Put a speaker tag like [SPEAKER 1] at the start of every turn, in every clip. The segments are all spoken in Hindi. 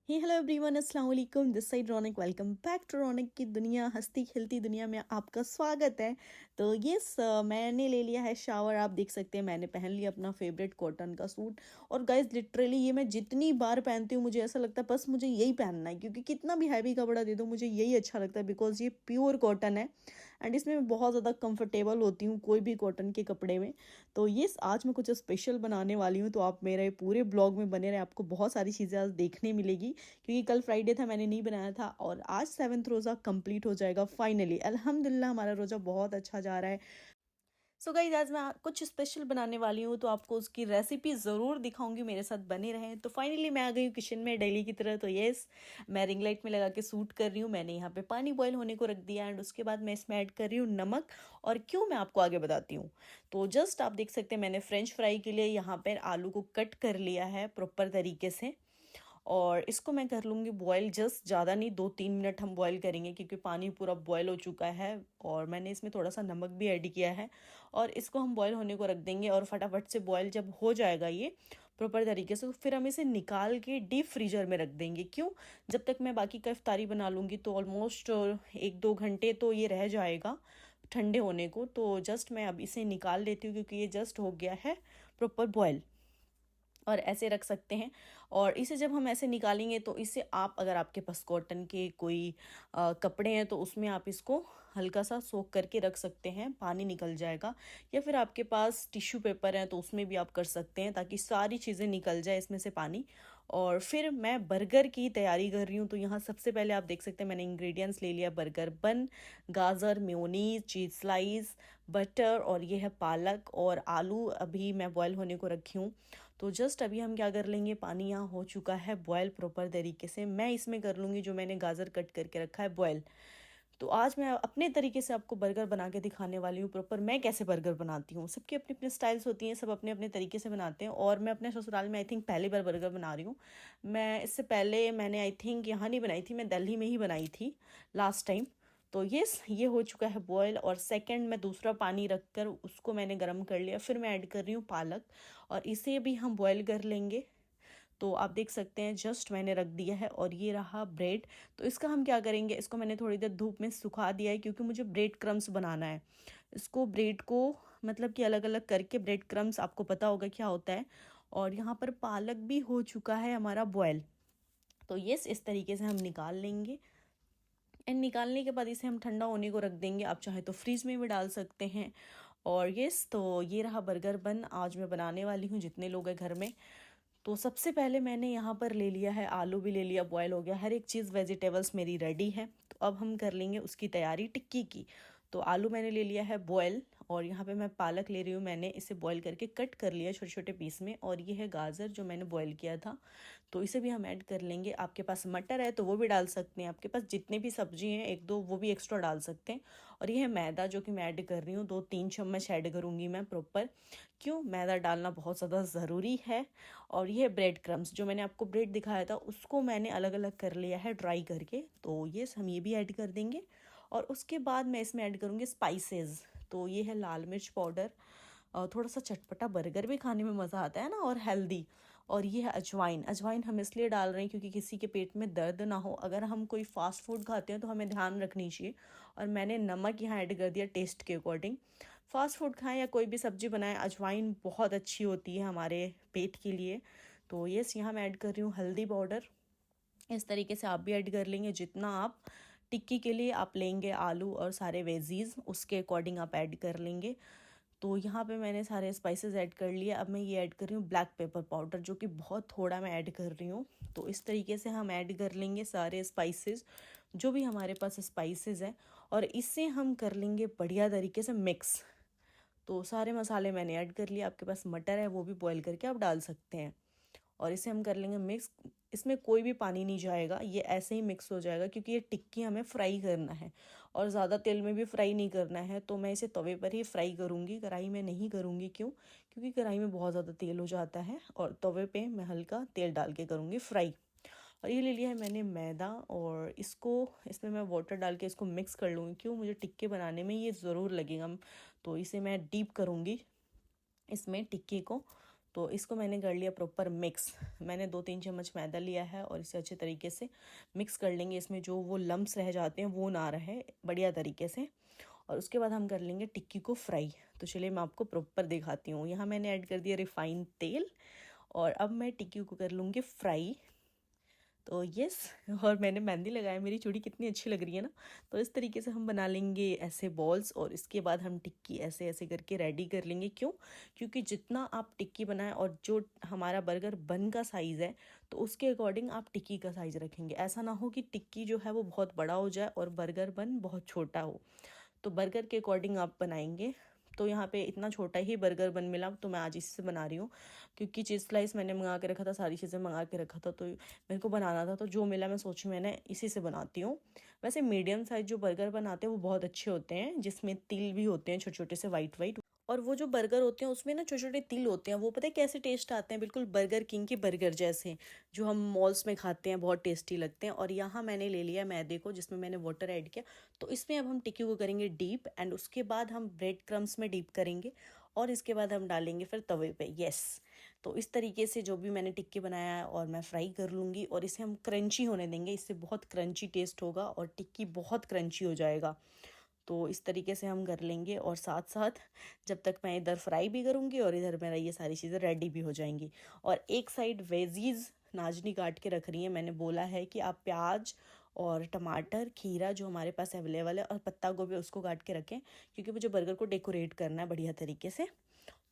[SPEAKER 1] हेलो एवरीवन, अस्सलाम वालेकुम। This side Raunak. Welcome back to Raunak की दुनिया, हंसती खिलती दुनिया में आपका स्वागत है। तो मैंने ले लिया है शावर। आप देख सकते हैं मैंने पहन लिया अपना फेवरेट कॉटन का सूट। और गाइस लिटरली ये मैं जितनी बार पहनती हूँ मुझे ऐसा लगता है बस मुझे यही पहनना है, क्योंकि कितना भी हैवी कपड़ा दे दो मुझे यही अच्छा लगता है, बिकॉज ये प्योर कॉटन है एंड इसमें मैं बहुत ज़्यादा कंफर्टेबल होती हूँ कोई भी कॉटन के कपड़े में। तो आज मैं कुछ स्पेशल बनाने वाली हूँ, तो आप मेरे पूरे ब्लॉग में बने रहे, आपको बहुत सारी चीज़ें आज देखने मिलेगी, क्योंकि कल फ्राइडे था, मैंने नहीं बनाया था और आज 7th रोज़ा कंप्लीट हो जाएगा फाइनली। अल्हम्दुलिल्लाह हमारा रोज़ा बहुत अच्छा जा रहा है। गाइज आज मैं कुछ स्पेशल बनाने वाली हूँ, तो आपको उसकी रेसिपी ज़रूर दिखाऊंगी, मेरे साथ बने रहें। तो फाइनली मैं आ गई हूँ किचन में डेली की तरह। तो मैं रिंग लाइट में लगा के सूट कर रही हूँ। मैंने यहाँ पे पानी बॉईल होने को रख दिया एंड उसके बाद मैं इसमें ऐड कर रही हूँ नमक। और क्यों, मैं आपको आगे बताती हूँ। तो जस्ट आप देख सकते हैं मैंने फ्रेंच फ्राई के लिए यहाँ पर आलू को कट कर लिया है प्रॉपर तरीके से। और इसको मैं कर लूँगी बॉयल, जस्ट ज़्यादा नहीं, 2-3 मिनट हम बॉयल करेंगे, क्योंकि पानी पूरा बॉयल हो चुका है और मैंने इसमें थोड़ा सा नमक भी ऐड किया है। और इसको हम बॉयल होने को रख देंगे और फटाफट से बॉयल जब हो जाएगा ये प्रॉपर तरीके से, तो फिर हम इसे निकाल के डीप फ्रीजर में रख देंगे। क्यों, जब तक मैं बाकी का इफ्तारी बना लूँगी तो ऑलमोस्ट 1-2 घंटे तो ये रह जाएगा ठंडे होने को। तो जस्ट मैं अब इसे निकाल लेती हूँ, क्योंकि ये जस्ट हो गया है प्रॉपर बॉयल। और ऐसे रख सकते हैं। और इसे जब हम ऐसे निकालेंगे तो इसे आप, अगर आपके पास कॉटन के कोई कपड़े हैं तो उसमें आप इसको हल्का सा सोख करके रख सकते हैं, पानी निकल जाएगा। या फिर आपके पास टिश्यू पेपर है तो उसमें भी आप कर सकते हैं, ताकि सारी चीज़ें निकल जाए इसमें से पानी। और फिर मैं बर्गर की तैयारी कर रही हूँ। तो यहाँ सबसे पहले आप देख सकते हैं मैंने इंग्रेडिएंट्स ले लिया, बर्गर बन, गाजर, मेयोनीज, चीज़ स्लाइस, बटर, और ये है पालक और आलू अभी मैं बॉयल होने को रखी हूँ। तो जस्ट अभी हम क्या कर लेंगे, पानी यहाँ हो चुका है बॉयल प्रॉपर तरीके से, मैं इसमें कर लूँगी जो मैंने गाजर कट करके रखा है बॉयल। तो आज मैं अपने तरीके से आपको बर्गर बना के दिखाने वाली हूँ प्रॉपर, मैं कैसे बर्गर बनाती हूँ। सबकी अपनी अपनी स्टाइल्स होती हैं, सब अपने अपने तरीके से बनाते हैं। और मैं अपने ससुराल में आई थिंक पहली बार बर्गर बना रही हूँ। मैं इससे पहले मैंने आई थिंक यहाँ नहीं बनाई थी, मैं दिल्ली में ही बनाई थी लास्ट टाइम। तो ये हो चुका है बॉयल। और सेकंड में दूसरा पानी रखकर उसको मैंने गर्म कर लिया, फिर मैं ऐड कर रही हूँ पालक और इसे भी हम बॉयल कर लेंगे। तो आप देख सकते हैं जस्ट मैंने रख दिया है। और ये रहा ब्रेड। तो इसका हम क्या करेंगे, इसको मैंने थोड़ी देर धूप में सुखा दिया है, क्योंकि मुझे ब्रेड क्रम्स बनाना है। इसको ब्रेड को मतलब कि अलग अलग करके ब्रेड क्रम्स, आपको पता होगा क्या होता है। और यहाँ पर पालक भी हो चुका है हमारा बॉयल। तो इस तरीके से हम निकाल लेंगे। एंड निकालने के बाद इसे हम ठंडा होने को रख देंगे, आप चाहे तो फ्रीज में भी डाल सकते हैं। और तो ये रहा बर्गर बन, आज मैं बनाने वाली हूँ जितने लोग हैं घर में। तो सबसे पहले मैंने यहाँ पर ले लिया है, आलू भी ले लिया, बॉयल हो गया, हर एक चीज़ वेजिटेबल्स मेरी रेडी है। तो अब हम कर लेंगे उसकी तैयारी टिक्की की। तो आलू मैंने ले लिया है बॉयल, और यहाँ पे मैं पालक ले रही हूँ, मैंने इसे बॉयल करके कट कर लिया छोटे छोटे पीस में। और ये है गाजर जो मैंने बॉयल किया था, तो इसे भी हम ऐड कर लेंगे। आपके पास मटर है तो वो भी डाल सकते हैं, आपके पास जितने भी सब्जी हैं 1-2 वो भी एक्स्ट्रा डाल सकते हैं। और ये है मैदा जो कि मैं ऐड कर रही हूँ, 2-3 चम्मच ऐड करूँगी मैं प्रॉपर। क्यों, मैदा डालना बहुत ज़्यादा ज़रूरी है। और ये ब्रेड क्रम्स, जो मैंने आपको ब्रेड दिखाया था उसको मैंने अलग अलग कर लिया है ड्राई करके, तो हम ये भी ऐड कर देंगे। और उसके बाद मैं इसमें ऐड करूँगी स्पाइसेस। तो ये है लाल मिर्च पाउडर, थोड़ा सा चटपटा, बर्गर भी खाने में मज़ा आता है ना, और हेल्दी। और ये है अजवाइन। अजवाइन हम इसलिए डाल रहे हैं क्योंकि किसी के पेट में दर्द ना हो, अगर हम कोई फास्ट फूड खाते हैं तो हमें ध्यान रखनी चाहिए। और मैंने नमक यहाँ ऐड कर दिया टेस्ट के अकॉर्डिंग। फास्ट फूड खाएं या कोई भी सब्जी बनाएं, अजवाइन बहुत अच्छी होती है हमारे पेट के लिए। तो यहाँ मैं ऐड कर रही हूँ हल्दी पाउडर। इस तरीके से आप भी ऐड कर लेंगे, जितना आप टिक्की के लिए आप लेंगे आलू और सारे वेजीज, उसके अकॉर्डिंग आप ऐड कर लेंगे। तो यहाँ पे मैंने सारे स्पाइसेस ऐड कर लिए। अब मैं ये ऐड कर रही हूँ ब्लैक पेपर पाउडर, जो कि बहुत थोड़ा मैं ऐड कर रही हूँ। तो इस तरीके से हम ऐड कर लेंगे सारे स्पाइसेस, जो भी हमारे पास स्पाइसेस हैं, और इससे हम कर लेंगे बढ़िया तरीके से मिक्स। तो सारे मसाले मैंने ऐड कर लिए, आपके पास मटर है वो भी बॉईल करके आप डाल सकते हैं। और इसे हम कर लेंगे मिक्स। इसमें कोई भी पानी नहीं जाएगा, ये ऐसे ही मिक्स हो जाएगा, क्योंकि ये टिक्की हमें फ्राई करना है और ज़्यादा तेल में भी फ्राई नहीं करना है। तो मैं इसे तवे पर ही फ्राई करूँगी, कढ़ाई में नहीं करूँगी। क्यों, क्योंकि कढ़ाई में बहुत ज़्यादा तेल हो जाता है, और तवे पे मैं हल्का तेल डाल के करूँगी फ्राई। और ये ले लिया है मैंने मैदा, और इसमें मैं वाटर डाल के इसको मिक्स कर लूँगी। क्यों, मुझे टिक्के बनाने में ये ज़रूर लगेगा। तो इसे मैं डीप करूँगी इसमें टिक्की को। तो इसको मैंने कर लिया प्रॉपर मिक्स। मैंने 2-3 चम्मच मैदा लिया है और इसे अच्छे तरीके से मिक्स कर लेंगे। इसमें जो वो लम्ब्स रह जाते हैं वो ना रहे बढ़िया तरीके से। और उसके बाद हम कर लेंगे टिक्की को फ्राई। तो चलिए मैं आपको प्रॉपर दिखाती हूँ। यहाँ मैंने ऐड कर दिया रिफाइंड तेल और अब मैं टिक्की को कर लूँगी फ्राई। तो यस, और मैंने मेहंदी लगाया, मेरी चूड़ी कितनी अच्छी लग रही है ना। तो इस तरीके से हम बना लेंगे ऐसे बॉल्स और इसके बाद हम टिक्की ऐसे ऐसे करके रेडी कर लेंगे। क्यों? क्योंकि जितना आप टिक्की बनाएं और जो हमारा बर्गर बन का साइज़ है तो उसके अकॉर्डिंग आप टिक्की का साइज़ रखेंगे। ऐसा ना हो कि टिक्की जो है वो बहुत बड़ा हो जाए और बर्गर बन बहुत छोटा हो। तो बर्गर के अकॉर्डिंग आप बनाएंगे। तो यहाँ पे इतना छोटा ही बर्गर बन मिला तो मैं आज इससे बना रही हूँ, क्योंकि चीज़ स्लाइस मैंने मंगा के रखा था, सारी चीज़ें मंगा के रखा था, तो मेरे को बनाना था। तो जो मिला मैं सोची मैंने इसी से बनाती हूँ। वैसे मीडियम साइज जो बर्गर बनाते हैं वो बहुत अच्छे होते हैं, जिसमें तिल भी होते हैं छोटे छोटे से वाइट वाइट। और वो जो बर्गर होते हैं उसमें ना छोटे छोटे तिल होते हैं, वो पता है कैसे टेस्ट आते हैं, बिल्कुल बर्गर किंग के बर्गर जैसे जो हम मॉल्स में खाते हैं, बहुत टेस्टी लगते हैं। और यहाँ मैंने ले लिया मैदे को जिसमें मैंने वाटर ऐड किया। तो इसमें अब हम टिक्की को करेंगे डीप एंड उसके बाद हम ब्रेड क्रम्स में डीप करेंगे और इसके बाद हम डालेंगे फिर तवे पे। यस, तो इस तरीके से जो भी मैंने टिक्की बनाया है और मैं फ्राई कर लूँगी और इसे हम क्रंची होने देंगे। इससे बहुत क्रंची टेस्ट होगा और टिक्की बहुत क्रंची हो जाएगा। तो इस तरीके से हम कर लेंगे और साथ साथ जब तक मैं इधर फ्राई भी करूँगी और इधर मेरा ये सारी चीज़ें रेडी भी हो जाएंगी। और एक साइड वेजीज़ नाजनी काट के रख रही है। मैंने बोला है कि आप प्याज और टमाटर, खीरा जो हमारे पास अवेलेबल है और पत्ता गोभी उसको काट के रखें, क्योंकि मुझे बर्गर को डेकोरेट करना है बढ़िया तरीके से।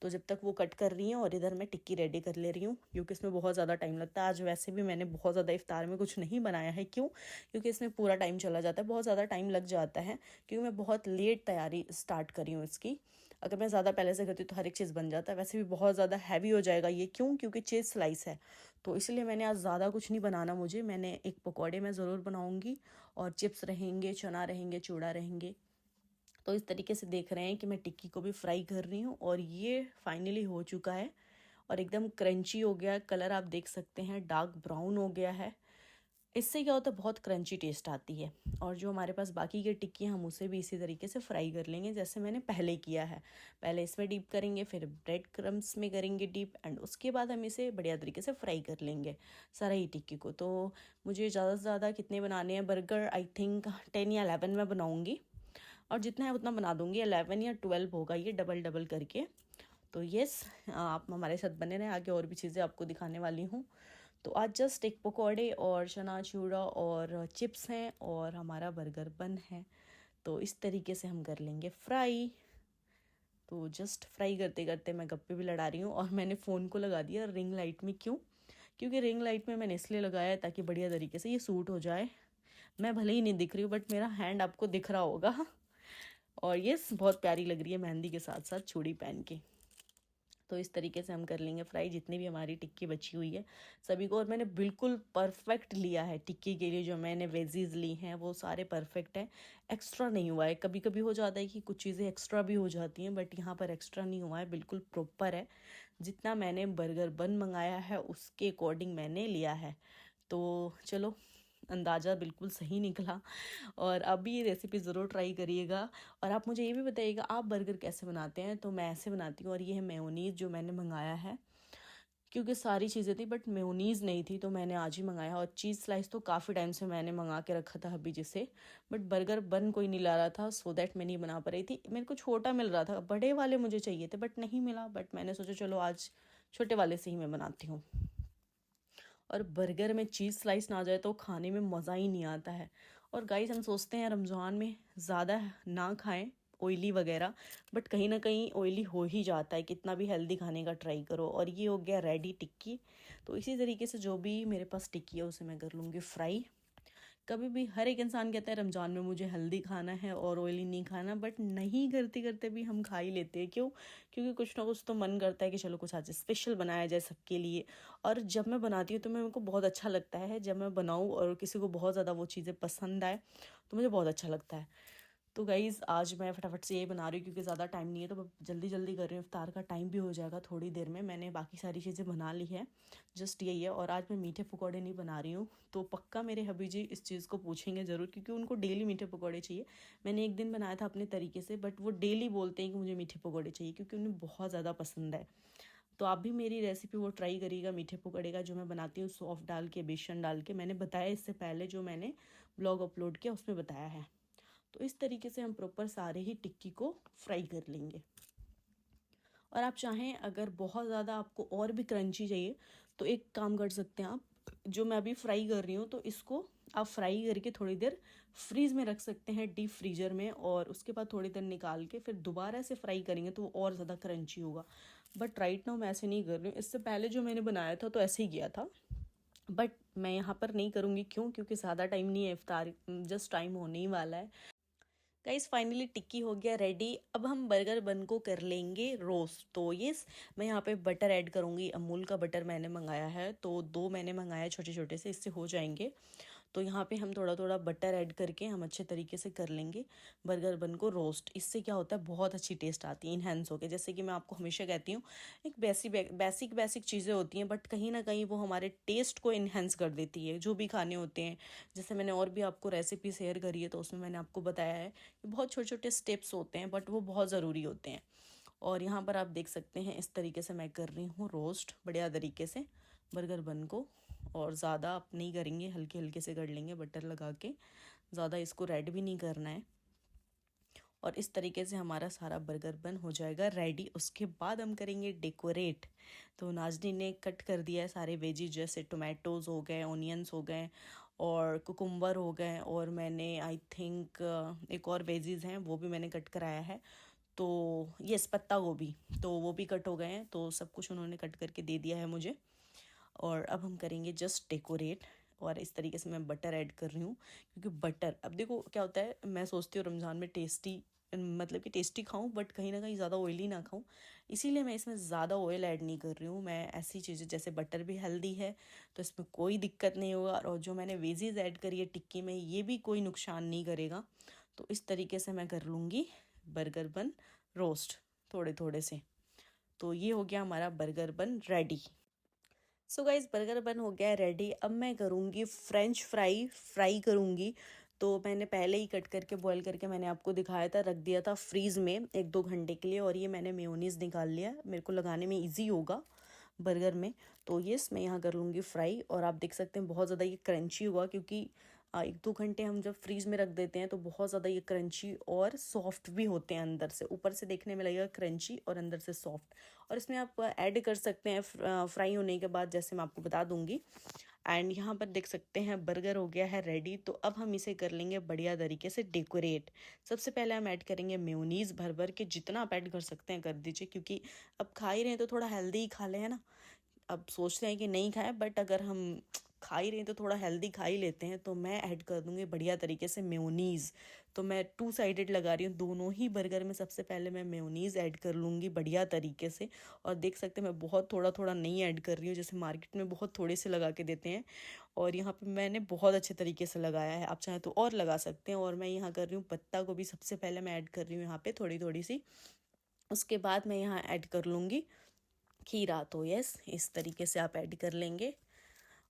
[SPEAKER 1] तो जब तक वो कट कर रही हैं और इधर मैं टिक्की रेडी कर ले रही हूँ, क्योंकि इसमें बहुत ज़्यादा टाइम लगता है। आज वैसे भी मैंने बहुत ज़्यादा इफ्तार में कुछ नहीं बनाया है। क्यों? क्योंकि इसमें पूरा टाइम चला जाता है, बहुत ज़्यादा टाइम लग जाता है, क्योंकि मैं बहुत लेट तैयारी स्टार्ट करी हूँ इसकी। अगर मैं ज़्यादा पहले से करती तो हर एक चीज़ बन जाता है। वैसे भी बहुत ज़्यादा हैवी हो जाएगा ये। क्यों? क्योंकि चीज़ स्लाइस है, तो इसलिए मैंने आज ज़्यादा कुछ नहीं बनाना। मैंने एक पकौड़े मैं ज़रूर बनाऊँगी और चिप्स रहेंगे, चना रहेंगे, चूड़ा रहेंगे। तो इस तरीके से देख रहे हैं कि मैं टिक्की को भी फ्राई कर रही हूँ और ये फाइनली हो चुका है और एकदम क्रंची हो गया है। कलर आप देख सकते हैं डार्क ब्राउन हो गया है। इससे क्या होता है, बहुत क्रंची टेस्ट आती है। और जो हमारे पास बाकी के टिक्की हम उसे भी इसी तरीके से फ्राई कर लेंगे जैसे मैंने पहले किया है। पहले इसमें डीप करेंगे, फिर ब्रेड क्रम्स में करेंगे डीप एंड उसके बाद हम इसे बढ़िया तरीके से फ्राई कर लेंगे सारा ही टिक्की को। तो मुझे ज़्यादा से ज़्यादा कितने बनाने हैं बर्गर, आई थिंक 10 या 11 मैं बनाऊँगी और जितना है उतना बना दूंगी। 11 या 12 होगा ये डबल डबल करके। तो यस, आप हमारे साथ बने रहें, आगे और भी चीज़ें आपको दिखाने वाली हूँ। तो आज जस्ट एक पकौड़े और चना चूड़ा और चिप्स हैं और हमारा बर्गर बन है। तो इस तरीके से हम कर लेंगे फ्राई। तो जस्ट फ्राई करते करते मैं गप्पे भी लड़ा रही हूँ और मैंने फ़ोन को लगा दिया रिंग लाइट में। क्यों? क्योंकि रिंग लाइट में मैंने इसलिए लगाया है ताकि बढ़िया तरीके से ये सूट हो जाए। मैं भले ही नहीं दिख रही हूँ बट मेरा हैंड आपको दिख रहा होगा। और ये बहुत प्यारी लग रही है मेहंदी के साथ साथ चूड़ी पहन के। तो इस तरीके से हम कर लेंगे फ्राई जितनी भी हमारी टिक्की बची हुई है सभी को। और मैंने बिल्कुल परफेक्ट लिया है टिक्की के लिए, जो मैंने वेजीज ली हैं वो सारे परफेक्ट हैं, एक्स्ट्रा नहीं हुआ है। कभी कभी हो जाता है कि कुछ चीज़ें एक्स्ट्रा भी हो जाती हैं, बट यहाँ पर एक्स्ट्रा नहीं हुआ है, बिल्कुल प्रॉपर है। जितना मैंने बर्गर बन मंगाया है उसके अकॉर्डिंग मैंने लिया है। तो चलो, अंदाज़ा बिल्कुल सही निकला। और अब ये रेसिपी ज़रूर ट्राई करिएगा। और आप मुझे ये भी बताइएगा आप बर्गर कैसे बनाते हैं। तो मैं ऐसे बनाती हूँ। और ये है मेयोनीज़ जो मैंने मंगाया है, क्योंकि सारी चीज़ें थी बट मेयोनीज़ नहीं थी तो मैंने आज ही मंगाया। और चीज़ स्लाइस तो काफ़ी टाइम से मैंने मंगा के रखा था अभी जिसे, बट बर्गर बन कोई नहीं ला रहा था, सो दैट मैं नहीं बना पा रही थी। मेरे को छोटा मिल रहा था, बड़े वाले मुझे चाहिए थे बट नहीं मिला। बट मैंने सोचा चलो आज छोटे वाले से ही मैं बनाती हूँ। और बर्गर में चीज़ स्लाइस ना आ जाए तो खाने में मज़ा ही नहीं आता है। और गाइस, हम सोचते हैं रमज़ान में ज़्यादा ना खाएं ऑयली वगैरह, बट कहीं ना कहीं ऑयली हो ही जाता है, कितना भी हेल्दी खाने का ट्राई करो। और ये हो गया रेडी टिक्की। तो इसी तरीके से जो भी मेरे पास टिक्की है उसे मैं कर लूँगी फ्राई। कभी भी हर एक इंसान कहता है रमज़ान में मुझे हेल्दी खाना है और ऑयली नहीं खाना, बट नहीं करते करते भी हम खा ही लेते हैं। क्यों? क्योंकि कुछ ना कुछ तो मन करता है कि चलो कुछ आज स्पेशल बनाया जाए सबके लिए। और जब मैं बनाती हूँ तो मेरे को बहुत अच्छा लगता है, जब मैं बनाऊँ और किसी को बहुत ज़्यादा वो चीज़ें पसंद आए तो मुझे बहुत अच्छा लगता है। तो गाइज़, आज मैं फटाफट से यही बना रही हूँ क्योंकि ज़्यादा टाइम नहीं है, तो जल्दी जल्दी कर रही हूँ। इफ्तार का टाइम भी हो जाएगा थोड़ी देर में। मैंने बाकी सारी चीज़ें बना ली है, जस्ट यही है। और आज मैं मीठे पकौड़े नहीं बना रही हूँ, तो पक्का मेरे हबी जी इस चीज़ को पूछेंगे ज़रूर, क्योंकि उनको डेली मीठे पकौड़े चाहिए। मैंने एक दिन बनाया था अपने तरीके से, बट वो डेली बोलते हैं कि मुझे मीठे पकौड़े चाहिए क्योंकि उन्हें बहुत ज़्यादा पसंद है। तो आप भी मेरी रेसिपी वो ट्राई करिएगा, मीठे पकौड़े का जो मैं बनाती हूँ सौंफ डाल के, बेसन डाल के। मैंने बताया इससे पहले जो मैंने ब्लॉग अपलोड किया उसमें बताया है। तो इस तरीके से हम प्रॉपर सारे ही टिक्की को फ्राई कर लेंगे। और आप चाहें अगर बहुत ज़्यादा आपको और भी क्रंची चाहिए तो एक काम कर सकते हैं आप, जो मैं अभी फ्राई कर रही हूँ तो इसको आप फ्राई करके थोड़ी देर फ्रीज में रख सकते हैं, डीप फ्रीजर में, और उसके बाद थोड़ी देर निकाल के फिर दोबारा से फ्राई करेंगे तो वो और ज़्यादा क्रंची होगा। बट राइट नाउ मैं ऐसे नहीं कर रही हूँ, इससे पहले जो मैंने बनाया था तो ऐसे ही किया था, बट मैं यहाँ पर नहीं करूँगी। क्यों? क्योंकि ज़्यादा टाइम नहीं है, इफ्तार जस्ट टाइम होने ही वाला है। गाइस फाइनली टिक्की हो गया रेडी। अब हम बर्गर बन को कर लेंगे रोस्ट। तो यस, मैं यहाँ पे बटर ऐड करूँगी। अमूल का बटर मैंने मंगाया है, तो 2 मैंने मंगाया छोटे छोटे से, इससे हो जाएंगे। तो यहाँ पे हम थोड़ा थोड़ा बटर ऐड करके हम अच्छे तरीके से कर लेंगे बर्गर बन को रोस्ट। इससे क्या होता है, बहुत अच्छी टेस्ट आती है इनहेंस होके। जैसे कि मैं आपको हमेशा कहती हूँ, एक बेसिक चीज़ें होती हैं बट कहीं ना कहीं वो हमारे टेस्ट को इनहेंस कर देती है, जो भी खाने होते हैं। जैसे मैंने और भी आपको रेसिपी शेयर करी है तो उसमें मैंने आपको बताया है कि बहुत छोटे छोटे स्टेप्स होते हैं बट वो बहुत ज़रूरी होते हैं। और यहाँ पर आप देख सकते हैं इस तरीके से मैं कर रही हूँ रोस्ट बढ़िया तरीके से बर्गर बन को। और ज़्यादा आप नहीं करेंगे, हल्के हल्के से कर लेंगे बटर लगा के, ज़्यादा इसको रेड भी नहीं करना है। और इस तरीके से हमारा सारा बर्गर बन हो जाएगा रेडी। उसके बाद हम करेंगे डेकोरेट। तो नाज़नीन ने कट कर दिया है सारे वेजी, जैसे टोमेटोज़ हो गए, ऑनियंस हो गए और कुकुम्बर हो गए, और मैंने आई थिंक एक और वेजीज हैं वो भी मैंने कट कराया है। तो यस, पत्ता गोभी, तो वो भी कट हो गए हैं। तो सब कुछ उन्होंने कट करके दे दिया है मुझे। और अब हम करेंगे जस्ट डेकोरेट। और इस तरीके से मैं बटर ऐड कर रही हूँ, क्योंकि बटर, अब देखो क्या होता है, मैं सोचती हूँ रमज़ान में टेस्टी, मतलब कि टेस्टी खाऊं बट कहीं ना कहीं ज़्यादा ऑयली ना खाऊं, इसीलिए मैं इसमें ज़्यादा ऑयल ऐड नहीं कर रही हूँ। मैं ऐसी चीज़ें, जैसे बटर भी हेल्दी है तो इसमें कोई दिक्कत नहीं होगा, और जो मैंने वेजीज ऐड करी है टिक्की में ये भी कोई नुकसान नहीं करेगा। तो इस तरीके से मैं कर लूँगी बर्गर बन रोस्ट थोड़े थोड़े से। तो ये हो गया हमारा burger bun ready. So guys burger bun हो गया है रेडी। अब मैं करूँगी फ्रेंच फ्राई करूँगी। तो मैंने पहले ही कट करके बॉईल करके मैंने आपको दिखाया था, रख दिया था फ्रीज़ में 1-2 घंटे के लिए, और ये मैंने मेयोनीज़ निकाल लिया, मेरे को लगाने में इजी होगा बर्गर में। तो यस, मैं यहाँ कर लूँगी फ्राई। और आप देख सकते हैं बहुत ज़्यादा ये क्रंची हुआ, क्योंकि 1-2 घंटे हम जब फ्रीज़ में रख देते हैं तो बहुत ज़्यादा ये क्रंची और सॉफ्ट भी होते हैं अंदर से। ऊपर से देखने में लगेगा क्रंची और अंदर से सॉफ्ट। और इसमें आप ऐड कर सकते हैं फ्राई होने के बाद, जैसे मैं आपको बता दूंगी। एंड यहाँ पर देख सकते हैं बर्गर हो गया है रेडी। तो अब हम इसे कर लेंगे बढ़िया तरीके से डेकोरेट। सबसे पहले हम ऐड करेंगे मेयोनीज़ भर भर के, जितना आप ऐड कर सकते हैं कर दीजिए, क्योंकि अब खा ही रहे हैं तो थोड़ा हेल्दी ही खा लें, है ना। अब सोचते हैं कि नहीं खाएं, बट अगर हम खा ही रहे हैं तो थोड़ा हेल्दी खा ही लेते हैं। तो मैं ऐड कर दूंगी बढ़िया तरीके से मेयोनीज़। तो मैं 2 साइडेड लगा रही हूँ दोनों ही बर्गर में। सबसे पहले मैं मेयोनीज़ ऐड कर लूँगी बढ़िया तरीके से। और देख सकते हैं मैं बहुत थोड़ा थोड़ा नहीं ऐड कर रही हूँ, जैसे मार्केट में बहुत थोड़े से लगा के देते हैं, और यहाँ पे मैंने बहुत अच्छे तरीके से लगाया है। आप चाहें तो और लगा सकते हैं। और मैं यहाँ कर रही हूँ पत्ता गोभी, सबसे पहले मैं ऐड कर रही हूँ यहाँ पे थोड़ी थोड़ी सी। उसके बाद मैं यहाँ ऐड कर लूँगी खीरा। तो यस, इस तरीके से आप ऐड कर लेंगे।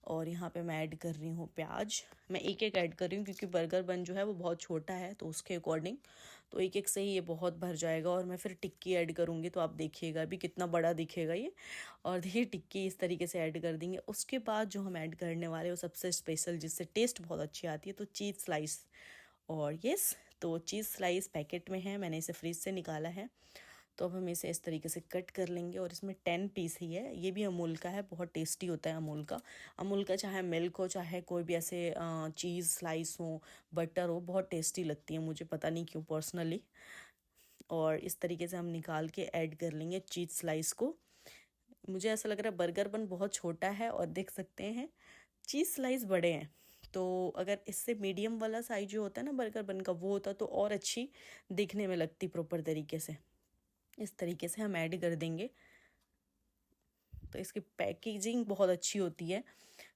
[SPEAKER 1] और यहाँ पे मैं ऐड कर रही हूँ प्याज। मैं एक एक ऐड कर रही हूँ क्योंकि बर्गर बन जो है वो बहुत छोटा है, तो उसके अकॉर्डिंग तो एक एक से ही ये बहुत भर जाएगा। और मैं फिर टिक्की ऐड करूँगी तो आप देखिएगा अभी कितना बड़ा दिखेगा ये। और देखिए टिक्की इस तरीके से ऐड कर देंगे। उसके बाद जो हम ऐड करने वाले हैं वो सबसे स्पेशल, जिससे टेस्ट बहुत अच्छी आती है, तो चीज़ स्लाइस। और यस, तो चीज़ स्लाइस पैकेट में है, मैंने इसे फ्रीज से निकाला है। तो अब हम इसे इस तरीके से कट कर लेंगे। और इसमें 10 पीस ही है, ये भी अमूल का है, बहुत टेस्टी होता है अमूल का। अमूल का चाहे मिल्क हो, चाहे कोई भी ऐसे चीज़ स्लाइस हो, बटर हो, बहुत टेस्टी लगती है मुझे, पता नहीं क्यों पर्सनली। और इस तरीके से हम निकाल के ऐड कर लेंगे चीज़ स्लाइस को। मुझे ऐसा लग रहा है बर्गर बन बहुत छोटा है, और देख सकते हैं चीज़ स्लाइस बड़े हैं। तो अगर इससे मीडियम वाला साइज जो होता है ना बर्गर बन का, वो होता तो और अच्छी दिखने में लगती प्रॉपर तरीके से। इस तरीके से हम ऐड कर देंगे। तो इसकी पैकेजिंग बहुत अच्छी होती है,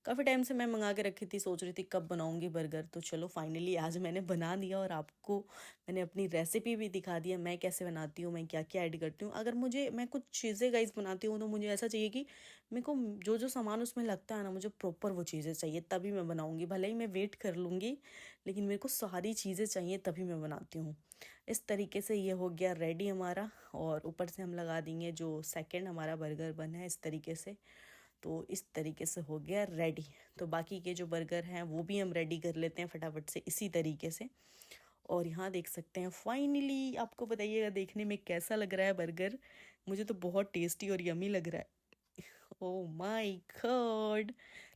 [SPEAKER 1] काफ़ी टाइम से मैं मंगा के रखी थी, सोच रही थी कब बनाऊंगी बर्गर। तो चलो फाइनली आज मैंने बना दिया और आपको मैंने अपनी रेसिपी भी दिखा दिया, मैं कैसे बनाती हूँ, मैं क्या क्या ऐड करती हूँ। अगर मैं कुछ चीज़ें गाइस बनाती हूँ तो मुझे ऐसा चाहिए कि मेरे को जो जो सामान उसमें लगता है ना, मुझे प्रॉपर वो चीज़ें चाहिए, तभी मैं बनाऊँगी। भले ही मैं वेट कर लूँगी, लेकिन मेरे को सारी चीज़ें चाहिए तभी मैं बनाती हूँ। इस तरीके से ये हो गया रेडी हमारा, और ऊपर से हम लगा देंगे जो सेकंड हमारा बर्गर बना है इस तरीके से। तो इस तरीके से हो गया रेडी। तो बाकी के जो बर्गर हैं वो भी हम रेडी कर लेते हैं फटाफट से इसी तरीके से। और यहाँ देख सकते हैं फाइनली, आपको बताइएगा देखने में कैसा लग रहा है बर्गर। मुझे तो बहुत टेस्टी और यमी लग रहा है। Oh my God,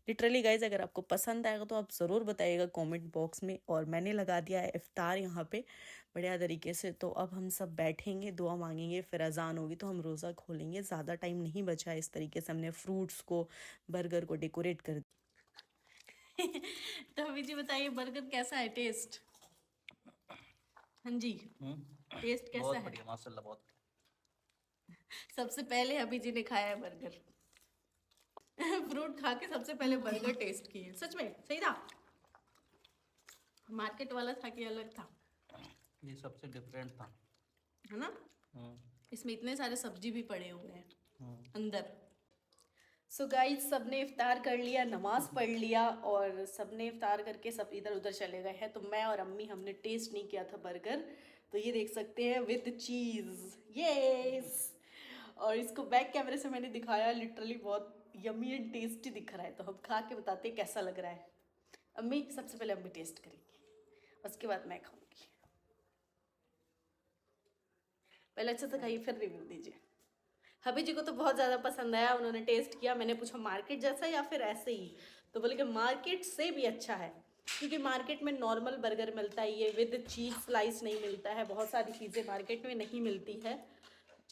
[SPEAKER 1] literally guys अगर आपको पसंद आएगा तो आप ज़रूर बताइएगा कमेंट बॉक्स में। और मैंने लगा दिया है इफ्तार यहाँ पे बढ़िया तरीके से। तो अब हम सब बैठेंगे, दुआ मांगेंगे, फिर अजान होगी तो हम रोज़ा खोलेंगे। ज़्यादा टाइम नहीं बचा है। इस तरीके से हमने फ्रूट्स को, बर्गर को डेकोरेट कर दिया। तो अभी जी बताइए बर्गर कैसा है टेस्ट? हाँ जी, टेस्ट कैसा
[SPEAKER 2] बहुत
[SPEAKER 1] है?
[SPEAKER 2] बढ़िया माशाल्लाह, बहुत।
[SPEAKER 1] सबसे पहले अभी जी ने खाया है बर्गर। फ्रूट खा के सबसे पहले बर्गर टेस्ट किए। सच में सही था? मार्केट वाला था कि अलग था?
[SPEAKER 2] ये सबसे डिफरेंट था।
[SPEAKER 1] है ना? इसमें इतने सारे सब्जी भी पड़े हुए हैं अंदर। सो गाइस सबने इफ्तार कर लिया, नमाज पढ़ लिया, और सबने इफ्तार करके सब इधर उधर चले गए हैं। तो मैं और अम्मी हमने टेस्ट नहीं किया था बर्गर। तो ये देख सकते हैं विद चीज़, यस। और इसको बैक कैमरे से मैंने दिखाया, लिटरली बहुत यमी एंड टेस्टी दिख रहा है। तो हम खा के बताते हैं कैसा लग रहा है। अम्मी सबसे पहले अम्मी टेस्ट करेंगे, उसके बाद मैं खाऊंगी। पहले अच्छे से खाइए फिर रिव्यू दीजिए। हबी जी को तो बहुत ज़्यादा पसंद आया, उन्होंने टेस्ट किया। मैंने पूछा मार्केट जैसा या फिर ऐसे ही, तो बोले कि मार्केट से भी अच्छा है, क्योंकि मार्केट में नॉर्मल बर्गर मिलता है, ये विद चीज़ स्लाइस नहीं मिलता है। बहुत सारी चीज़ें मार्केट में नहीं मिलती है,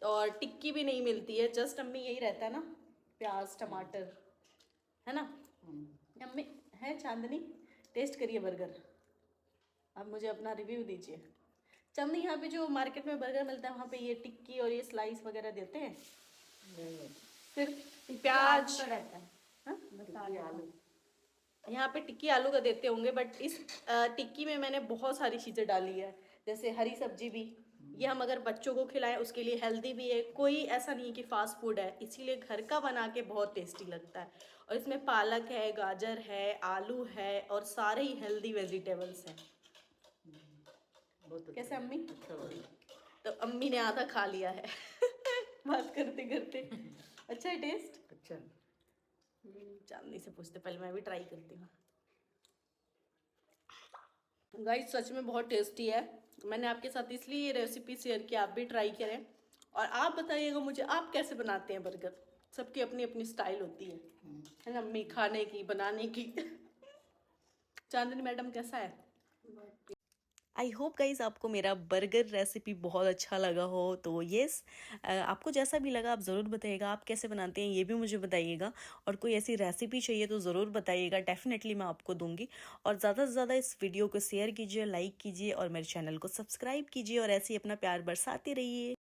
[SPEAKER 1] और टिक्की भी नहीं मिलती है। जस्ट अम्मी यही रहता है ना, प्याज टमाटर, है ना? अम्मी है चांदनी, टेस्ट करिए बर्गर, अब मुझे अपना रिव्यू दीजिए। चांदनी, यहाँ पे जो मार्केट में बर्गर मिलता है वहाँ पे ये टिक्की और ये स्लाइस वगैरह देते हैं? सिर्फ प्याज रहता है। हाँ? यहाँ पे टिक्की आलू का देते होंगे, बट इस टिक्की में मैंने बहुत सारी चीज़ें डाली है, जैसे हरी सब्जी भी। ये हम अगर बच्चों को खिलाएं उसके लिए हेल्दी भी है, कोई ऐसा नहीं कि फास्ट फूड है, इसीलिए घर का बना के बहुत टेस्टी लगता है। और इसमें पालक है, गाजर है, आलू है, और सारे ही हेल्दी वेजिटेबल्स हैं। कैसे अम्मी? तो अम्मी ने आधा खा लिया है बात करते करते। अच्छा है टेस्ट? अच्छा। चांदनी से पूछते, पहले मैं भी ट्राई करती हूँ। गाइस सच में बहुत टेस्टी है। मैंने आपके साथ इसलिए ये रेसिपी शेयर की, आप भी ट्राई करें। और आप बताइएगा मुझे, आप कैसे बनाते हैं बर्गर? सबकी अपनी अपनी स्टाइल होती है ना अम्मी, खाने की, बनाने की। चांदनी मैडम कैसा है? आई होप गाइज आपको मेरा बर्गर रेसिपी बहुत अच्छा लगा हो। तो येस, आपको जैसा भी लगा आप ज़रूर बताइएगा, आप कैसे बनाते हैं ये भी मुझे बताइएगा। और कोई ऐसी रेसिपी चाहिए तो ज़रूर बताइएगा, डेफिनेटली मैं आपको दूंगी। और ज़्यादा से ज़्यादा इस वीडियो को शेयर कीजिए, लाइक कीजिए, और मेरे चैनल को सब्सक्राइब कीजिए, और ऐसे ही अपना प्यार बरसाते रहिए।